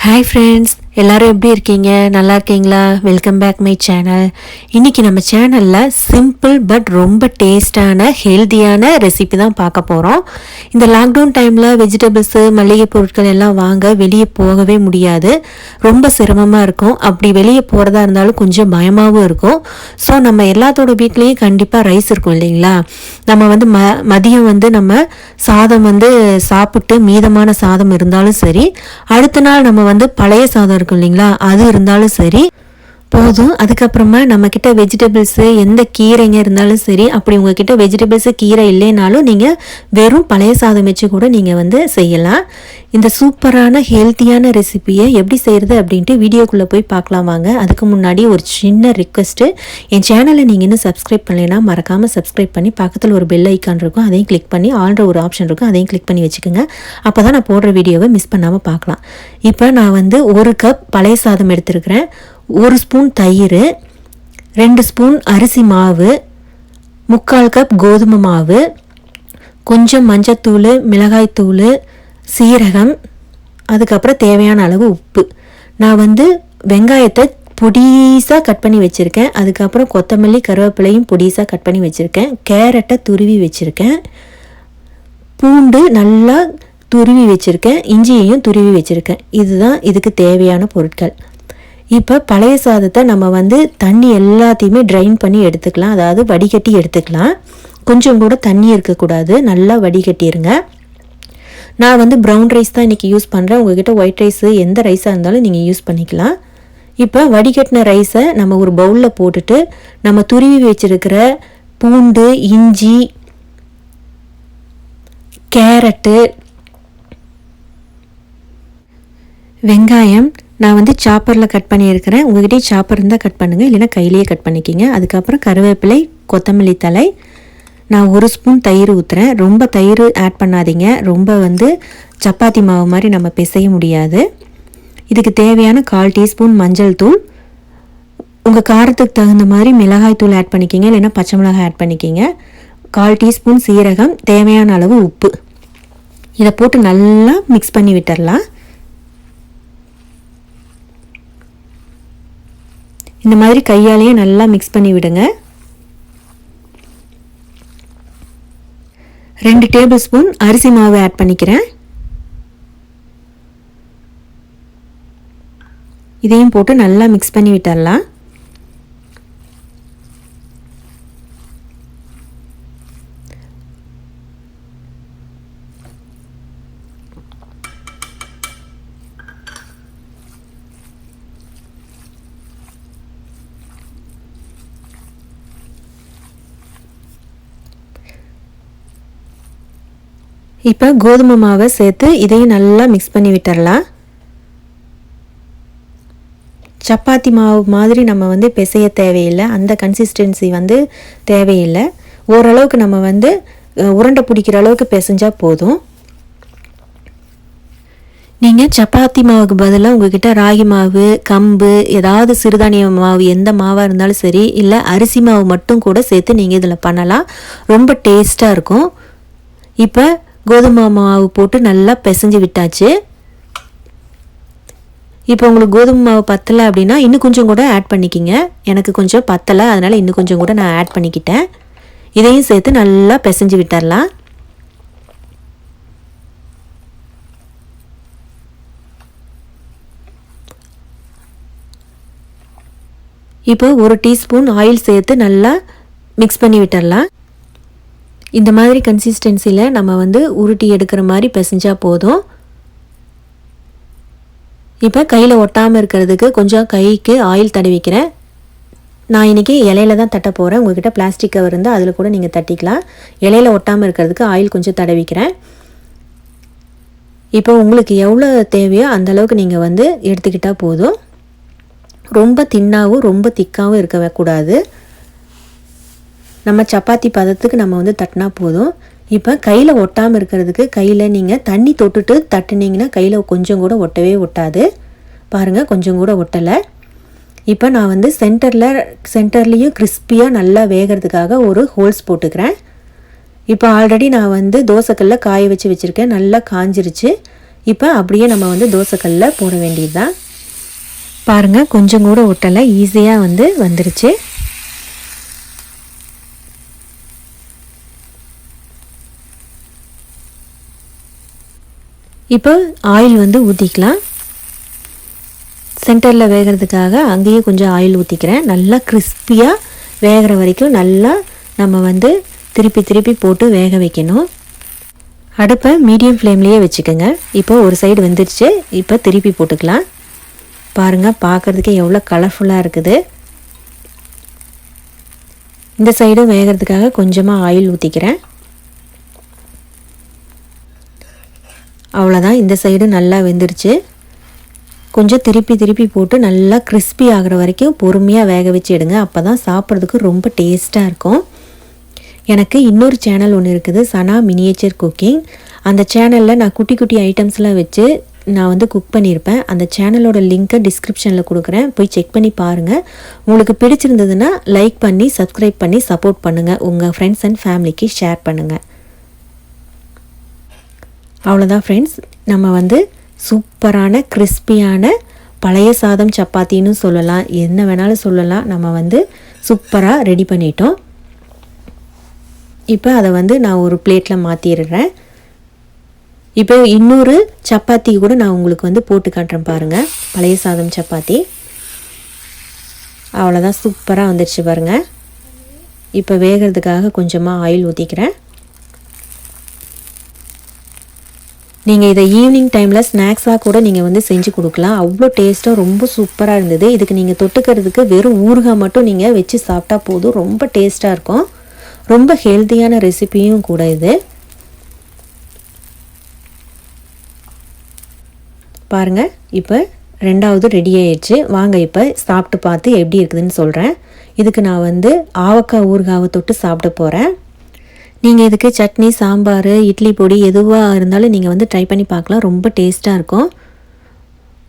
Hi friends, எல்லோரும் எப்படி இருக்கீங்க? நல்லா இருக்கீங்களா? Welcome back my channel. இன்றைக்கி நம்ம சேனலில் சிம்பிள் பட் ரொம்ப டேஸ்டான ஹெல்த்தியான ரெசிபி தான் பார்க்க போகிறோம். இந்த லாக்டவுன் டைமில் வெஜிடபிள்ஸு மளிகை பொருட்கள் எல்லாம் வாங்க வெளியே போகவே முடியாது. ரொம்ப சிரமமாக இருக்கும். அப்படி வெளியே போகிறதா இருந்தாலும் கொஞ்சம் பயமாகவும் இருக்கும். ஸோ நம்ம எல்லாத்தோட வீட்லேயும் கண்டிப்பாக ரைஸ் இருக்கும் இல்லைங்களா? நம்ம மதியம் நம்ம சாதம் சாப்பிட்டு மீதமான சாதம் இருந்தாலும் சரி, அடுத்த நாள் நம்ம பழைய சாதம் இருக்கும் இல்லைங்களா, அது இருந்தாலும் சரி போதும். அதுக்கப்புறமா நம்மக்கிட்ட வெஜிடபிள்ஸு எந்த கீரைங்க இருந்தாலும் சரி, அப்படி உங்ககிட்ட வெஜிடபிள்ஸு கீரை இல்லைனாலும் நீங்கள் வெறும் பழைய சாதம் வச்சு கூட நீங்கள் செய்யலாம். இந்த சூப்பரான ஹெல்த்தியான ரெசிபியை எப்படி செய்கிறது அப்படின்ட்டு வீடியோக்குள்ளே போய் பார்க்கலாம் வாங்க. அதுக்கு முன்னாடி ஒரு சின்ன ரிக்வெஸ்ட்டு, என் சேனலை நீங்கள் இன்னும் சப்ஸ்கிரைப் பண்ணலைன்னா மறக்காமல் சப்ஸ்கிரைப் பண்ணி பக்கத்தில் ஒரு பெல் ஐக்கான் இருக்கும், அதையும் கிளிக் பண்ணி ஆல்ற ஒரு ஆப்ஷன் இருக்கும், அதையும் கிளிக் பண்ணி வச்சுக்கோங்க. அப்போ தான் நான் போடுற வீடியோவை மிஸ் பண்ணாமல் பார்க்கலாம். இப்போ நான் 1 கப் பழைய சாதம் எடுத்துருக்கிறேன், 1 ஸ்பூன் தயிர், 2 ஸ்பூன் அரிசி மாவு, 3/4 கப் கோதுமை மாவு, கொஞ்சம் மஞ்சத்தூள், மிளகாய்த்தூள், சீரகம், அதுக்கப்புறம் தேவையான அளவு உப்பு. நான் வெங்காயத்தை பொடிசாக கட் பண்ணி வச்சுருக்கேன். அதுக்கப்புறம் கொத்தமல்லி கருவேப்பிலையும் பொடிசாக கட் பண்ணி வச்சுருக்கேன். கேரட்டை துருவி வச்சுருக்கேன். பூண்டு நல்லா துருவி வச்சுருக்கேன். இஞ்சியையும் துருவி வச்சுருக்கேன். இதுதான் இதுக்கு தேவையான பொருட்கள். இப்போ பழைய சாதத்தை நம்ம தண்ணி எல்லாத்தையுமே ட்ரைன் பண்ணி எடுத்துக்கலாம், அதாவது வடிகட்டி எடுத்துக்கலாம். கொஞ்சம் கூட தண்ணி இருக்கக்கூடாது, நல்லா வடிகட்டிடுங்க. நான் ப்ரௌன் ரைஸ் தான் இன்றைக்கி யூஸ் பண்ணுறேன். உங்கள்கிட்ட ஒயிட் ரைஸு எந்த ரைஸாக இருந்தாலும் நீங்கள் யூஸ் பண்ணிக்கலாம். இப்போ வடிகட்டின ரைஸை நம்ம ஒரு பவுலில் போட்டுட்டு, நம்ம துருவி வச்சுருக்கிற பூண்டு, இஞ்சி, கேரட்டு, வெங்காயம் நான் சாப்பரில் கட் பண்ணியிருக்கிறேன். உங்கள்கிட்ட சாப்பர் இருந்தால் கட் பண்ணுங்கள், இல்லைன்னா கையிலேயே கட் பண்ணிக்கிங்க. அதுக்கப்புறம் கருவேப்பிலை, கொத்தமல்லி தழை. நான் 1 ஸ்பூன் தயிர் ஊற்றுறேன். ரொம்ப தயிர் ஆட் பண்ணாதீங்க, ரொம்ப சப்பாத்தி மாவு மாதிரி நம்ம பிசைய முடியாது. இதுக்கு தேவையான 1/4 டீஸ்பூன் மஞ்சள் தூள், உங்கள் காரத்துக்கு தகுந்த மாதிரி மிளகாய் தூள் ஆட் பண்ணிக்கிங்க, இல்லைன்னா பச்சை மிளகாய் ஆட் பண்ணிக்கிங்க. 1/4 டீஸ்பூன் சீரகம், தேவையான அளவு உப்பு. இதை போட்டு நல்லா மிக்ஸ் பண்ணி விட்டுடலாம். இந்த மாதிரி கையாலேயே நல்லா மிக்ஸ் பண்ணி விடுங்க. 2 டேபிள் ஸ்பூன் அரிசி மாவு ஆட் பண்ணிக்கிறேன். இதையும் போட்டு நல்லா மிக்ஸ் பண்ணி விட்டுடலாம். இப்போ கோதுமை மாவை சேர்த்து இதையும் நல்லா மிக்ஸ் பண்ணி விட்டுடலாம். சப்பாத்தி மாவு மாதிரி நம்ம பிசைய தேவையில்லை, அந்த கன்சிஸ்டன்சி தேவையில்லை. ஓரளவுக்கு நம்ம உருண்டை பிடிக்கிற அளவுக்கு பிசைஞ்சால் போதும். நீங்கள் சப்பாத்தி மாவுக்கு பதிலாக உங்கள்கிட்ட ராகி மாவு, கம்பு, ஏதாவது சிறுதானிய மாவு எந்த மாவாக இருந்தாலும் சரி, இல்லை அரிசி மாவு மட்டும் கூட சேர்த்து நீங்கள் இதில் பண்ணலாம், ரொம்ப டேஸ்ட்டாக இருக்கும். இப்போ கோதுமை மாவு போட்டு நல்லா பிசைஞ்சு விட்டாச்சு. இப்போ உங்களுக்கு கோதுமை மாவு பத்தலை அப்படின்னா இன்னும் கொஞ்சம் கூட ஆட் பண்ணிக்கிங்க. எனக்கு கொஞ்சம் பத்தலை, அதனால் இன்னும் கொஞ்சம் கூட நான் ஆட் பண்ணிக்கிட்டேன். இதையும் சேர்த்து நல்லா பிசைஞ்சு விட்டுடலாம். இப்போ 1 டீஸ்பூன் ஆயில் சேர்த்து நல்லா மிக்ஸ் பண்ணி விட்டுடலாம். இந்த மாதிரி கன்சிஸ்டன்சியில் நம்ம உருட்டி எடுக்கிற மாதிரி பிசைஞ்சால் போதும். இப்போ கையில் ஒட்டாமல் இருக்கிறதுக்கு கொஞ்சம் கைக்கு ஆயில் தடவிக்கிறேன். நான் இன்றைக்கி இலையில தான் தட்ட போகிறேன். உங்கள்கிட்ட பிளாஸ்டிக் கவர் இருந்தால் அதில் கூட நீங்கள் தட்டிக்கலாம். இலையில ஒட்டாமல் இருக்கிறதுக்கு ஆயில் கொஞ்சம் தடவிக்கிறேன். இப்போ உங்களுக்கு எவ்வளோ தேவையோ அந்தளவுக்கு நீங்கள் எடுத்துக்கிட்டால் போதும். ரொம்ப தின்னாகவும் ரொம்ப திக்காகவும் இருக்கக்கூடாது. நம்ம சப்பாத்தி பதத்துக்கு நம்ம தட்டினா போதும். இப்போ கையில் ஒட்டாமல் இருக்கிறதுக்கு கையில் நீங்கள் தண்ணி தொட்டுட்டு தட்டுனீங்கன்னா கையில் கொஞ்சம் கூட ஒட்டவே ஒட்டாது. பாருங்கள், கொஞ்சம் கூட ஒட்டலை. இப்போ நான் சென்டர்லேயும் கிறிஸ்பியாக நல்லா வேகிறதுக்காக ஒரு ஹோல்ஸ் போட்டுக்கிறேன். இப்போ ஆல்ரெடி நான் தோசைக்கல்ல காய வச்சுருக்கேன், நல்லா காஞ்சிருச்சு. இப்போ அப்படியே நம்ம வந்து தோசைக்கல்லில் போட வேண்டியது தான். பாருங்கள், கொஞ்சம் கூட ஒட்டலை, ஈஸியாக வந்து வந்துருச்சு. இப்போ ஆயில் வந்து ஊற்றிக்கலாம். சென்டரில் வேகிறதுக்காக அங்கேயே கொஞ்சம் ஆயில் ஊற்றிக்கிறேன். நல்லா கிறிஸ்பியாக வேகிற வரைக்கும் நல்லா நம்ம வந்து திருப்பி திருப்பி போட்டு வேக வைக்கணும். அடுப்பை மீடியம் ஃப்ளேம்லேயே வச்சுக்கோங்க. இப்போ ஒரு சைடு வெந்துடுச்சு. இப்போ திருப்பி போட்டுக்கலாம். பாருங்கள், பார்க்குறதுக்கே எவ்வளோ கலர்ஃபுல்லாக இருக்குது. இந்த சைடும் வேகிறதுக்காக கொஞ்சமாக ஆயில் ஊற்றிக்கிறேன். அவ்வளோதான், இந்த சைடு நல்லா வெந்துருச்சு. கொஞ்சம் திருப்பி திருப்பி போட்டு நல்லா கிறிஸ்பி ஆகிற வரைக்கும் பொறுமையாக வேக வச்சு எடுங்க. அப்போ தான் சாப்பிட்றதுக்கு ரொம்ப டேஸ்ட்டாக இருக்கும். எனக்கு இன்னொரு சேனல் ஒன்று இருக்குது, சனா மினியேச்சர் குக்கிங். அந்த சேனலில் நான் குட்டி குட்டி ஐட்டம்ஸ்லாம் வச்சு நான் வந்து குக் பண்ணியிருப்பேன். அந்த சேனலோட லிங்க்கை டிஸ்கிரிப்ஷனில் கொடுக்குறேன், போய் செக் பண்ணி பாருங்கள். உங்களுக்கு பிடிச்சிருந்ததுன்னா லைக் பண்ணி சப்ஸ்கிரைப் பண்ணி சப்போர்ட் பண்ணுங்கள். உங்கள் ஃப்ரெண்ட்ஸ் அண்ட் ஃபேமிலிக்கு ஷேர் பண்ணுங்கள். அவ்வளோதான் ஃப்ரெண்ட்ஸ், நம்ம வந்து சூப்பரான கிறிஸ்பியான பழைய சாதம் சப்பாத்தின்னு சொல்லலாம், என்ன வேணாலும் சொல்லலாம். நம்ம வந்து சூப்பராக ரெடி பண்ணிட்டோம். இப்போ அதை வந்து நான் ஒரு பிளேட்டில் மாற்றிடுறேன். இப்போ இன்னொரு சப்பாத்தி கூட நான் உங்களுக்கு வந்து போட்டு காட்டுறேன் பாருங்கள், பழைய சாதம் சப்பாத்தி. அவ்வளோதான், சூப்பராக வந்துடுச்சு பாருங்கள். இப்போ வேகிறதுக்காக கொஞ்சமாக ஆயில் ஊற்றிக்கிறேன். நீங்கள் இதை ஈவினிங் டைமில் ஸ்நாக்ஸாக கூட நீங்கள் வந்து செஞ்சு கொடுக்கலாம். அவ்வளோ டேஸ்ட்டாக ரொம்ப சூப்பராக இருந்தது. இதுக்கு நீங்கள் தொட்டுக்கிறதுக்கு வெறும் ஊறுகாய் மட்டும் நீங்கள் வச்சு சாப்பிட்டா போதும், ரொம்ப டேஸ்ட்டாக இருக்கும். ரொம்ப ஹெல்த்தியான ரெசிபியும் கூட இது. பாருங்கள், இப்போ ரெண்டாவது ரெடி ஆயிடுச்சு. வாங்க இப்போ சாப்பிட்டு பார்த்து எப்படி இருக்குதுன்னு சொல்கிறேன். இதுக்கு நான் வந்து ஆவக்காய் ஊறுகாவை தொட்டு சாப்பிட போகிறேன். நீங்கள் இதுக்கு சட்னி, சாம்பார், இட்லி பொடி எதுவாக இருந்தாலும் நீங்கள் வந்து ட்ரை பண்ணி பார்க்கலாம், ரொம்ப டேஸ்ட்டாக இருக்கும்.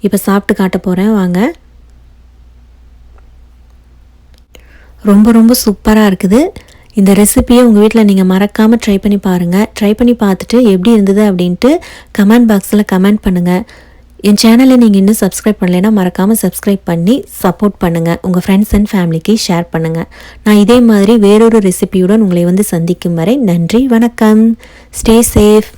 இப்போ சாப்பிட்டு காட்ட போகிறேன் வாங்க. ரொம்ப ரொம்ப சூப்பராக இருக்குது. இந்த ரெசிபியை உங்கள் வீட்டில் நீங்கள் மறக்காமல் ட்ரை பண்ணி பாருங்கள். ட்ரை பண்ணி பார்த்துட்டு எப்படி இருந்தது அப்படின்ட்டு கமெண்ட் பாக்ஸில் கமெண்ட் பண்ணுங்கள். என் சேனலை நீங்கள் இன்னும் சப்ஸ்கிரைப் பண்ணலைன்னா மறக்காமல் சப்ஸ்கிரைப் பண்ணி சப்போர்ட் பண்ணுங்கள். உங்கள் ஃப்ரெண்ட்ஸ் அண்ட் ஃபேமிலிக்கு ஷேர் பண்ணுங்கள். நான் இதே மாதிரி வேறொரு ரெசிபியுடன் உங்களை வந்து சந்திக்கும் வரை நன்றி, வணக்கம். Stay safe.